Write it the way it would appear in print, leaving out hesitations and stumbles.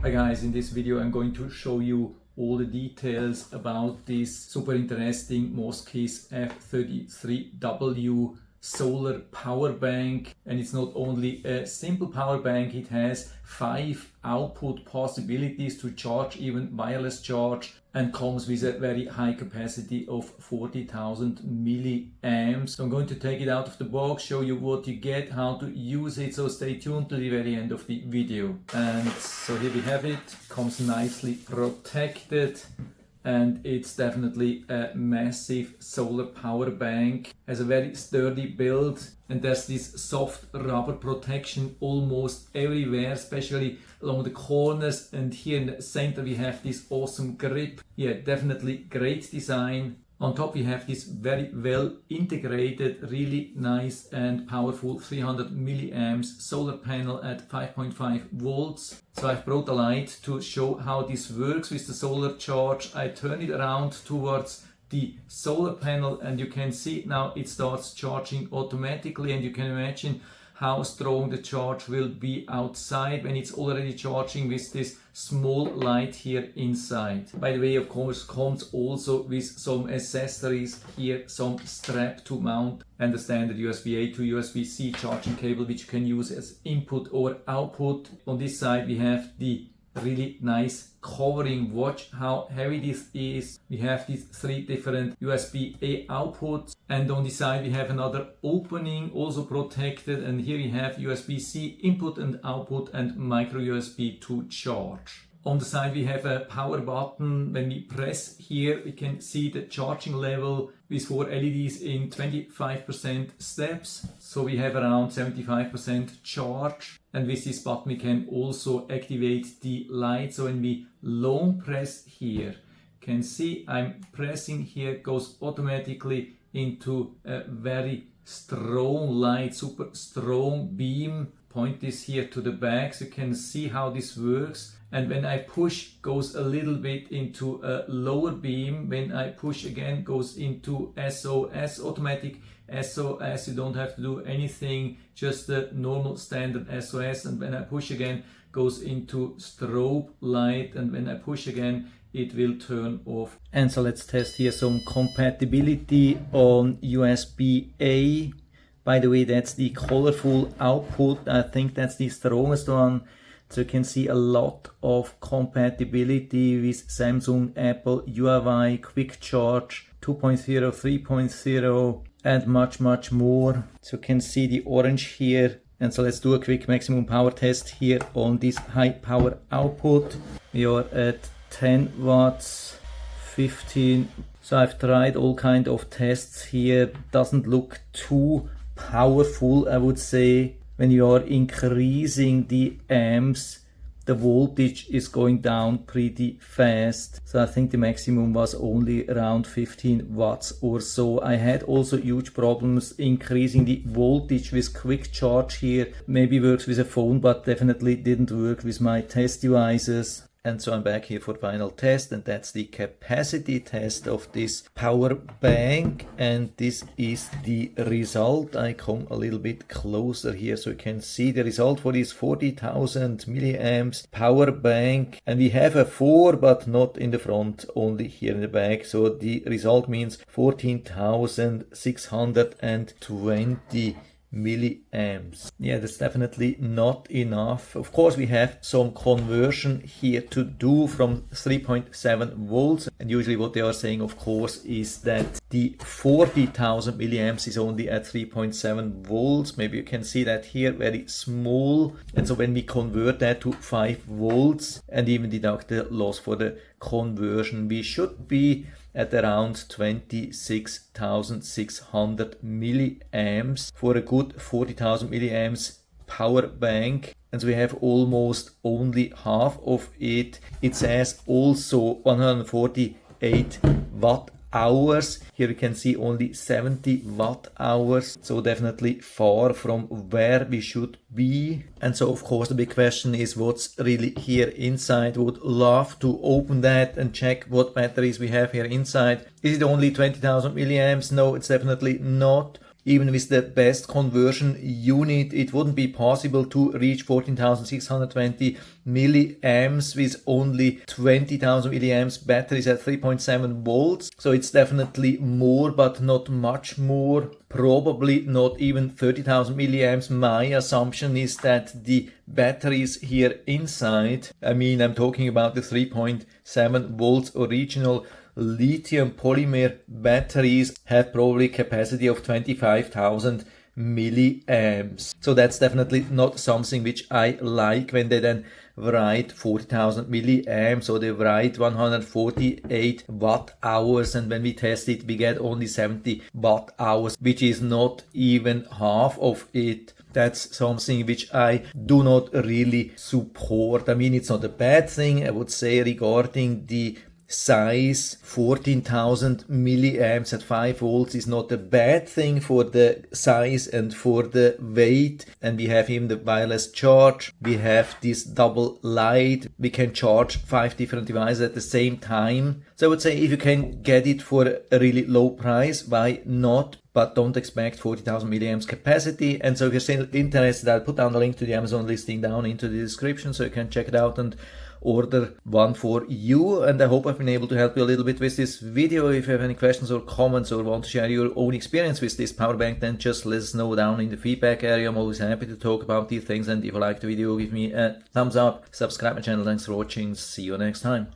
Hi guys, in this video I'm going to show you all the details about this super interesting MOSKIZ F33W solar power bank. And it's not only a simple power bank, it has 5 output possibilities to charge, even wireless charge, and comes with a very high capacity of 40,000 milliamps. So I'm going to take it out of the box, show you what you get, how to use it, so stay tuned to the very end of the video. And so here we have it, comes nicely protected, and it's definitely a massive solar power bank. Has a very sturdy build, and there's this soft rubber protection almost everywhere, especially along the corners, and here in the center we have this awesome grip. Yeah, definitely great design. On top we have this very well integrated, really nice and powerful 300 milliamps solar panel at 5.5 volts. So I've brought a light to show how this works with the solar charge. I turn it around towards the solar panel and you can see now it starts charging automatically, and you can imagine how strong the charge will be outside when it's already charging with this small light here inside. By the way, of course, comes also with some accessories here, some strap to mount, and the standard USB-A to USB-C charging cable, which you can use as input or output. On this side we have the really nice covering. Watch how heavy this is. We have these 3 different USB-A outputs, and on the side we have another opening, also protected, and here we have USB-C input and output and micro USB to charge. On the side we have a power button. When we press here we can see the charging level with 4 LEDs in 25% steps, so we have around 75% charge. And with this button we can also activate the light. So when we long press here, you can see I'm pressing here, it goes automatically into a very strong light, super strong beam. Point this here to the back so you can see how this works. And when I push, goes a little bit into a lower beam. When I push again, goes into SOS, automatic SOS. You don't have to do anything, just the normal standard SOS. And when I push again, goes into strobe light, and when I push again it will turn off. And so let's test here some compatibility on USB-A. By the way, that's the colorful output. I think that's the strongest one. So you can see a lot of compatibility with Samsung, Apple, Huawei, Quick Charge 2.0, 3.0, and much more. So you can see the orange here. And so let's do a quick maximum power test here on this high power output. We are at 10 watts, 15. So I've tried all kind of tests here. Doesn't look too powerful, I would say. When you are increasing the amps, the voltage is going down pretty fast. So I think the maximum was only around 15 watts or so. I had also huge problems increasing the voltage with Quick Charge here. Maybe works with a phone, but definitely didn't work with my test devices. And so I'm back here for final test, and that's the capacity test of this power bank, and this is the result. I come a little bit closer here so you can see the result for this 40,000 milliamps power bank. And we have a 4, but not in the front, only here in the back. So the result means 14,620 milliamps. Yeah, that's definitely not enough. Of course we have some conversion here to do from 3.7 volts, and usually what they are saying, of course, is that the 40,000 milliamps is only at 3.7 volts. Maybe you can see that here, very small. And so when we convert that to 5 volts and even deduct the loss for the conversion, we should be at around 26,600 milliamps for a good 40,000 milliamps power bank. And so we have almost only half of it. It says also 148 watt hours. Here you can see only 70 watt hours. So definitely far from where we should be. And so of course the big question is what's really here inside. Would love to open that and check what batteries we have here inside. Is it only 20,000 milliamps? No, it's definitely not. even with the best conversion unit, it wouldn't be possible to reach 14,620 milliamps with only 20,000 milliamps batteries at 3.7 volts. So it's definitely more, but not much more. Probably not even 30,000 milliamps. My assumption is that the batteries here inside, I mean, I'm talking about the 3.7 volts original lithium polymer batteries, have probably capacity of 25,000 milliamps. So that's definitely not something which I like when they then write 40,000 milliamps, or they write 148 watt hours, and when we test it we get only 70 watt hours, which is not even half of it. That's something which I do not really support. I mean, it's not a bad thing, I would say, regarding the size. 14,000 milliamps at 5 volts is not a bad thing for the size and for the weight. And we have even the wireless charge, we have this double light, we can charge 5 different devices at the same time. So I would say if you can get it for a really low price, why not? But don't expect 40,000 milliamps capacity. And so if you're still interested, I'll put down the link to the Amazon listing down into the description so you can check it out and order one for you. And I hope I've been able to help you a little bit with this video. If you have any questions or comments or want to share your own experience with this power bank, then just let us know down in the feedback area. I'm always happy to talk about these things. And if you like the video, give me a thumbs up, subscribe my channel. Thanks for watching. See you next time.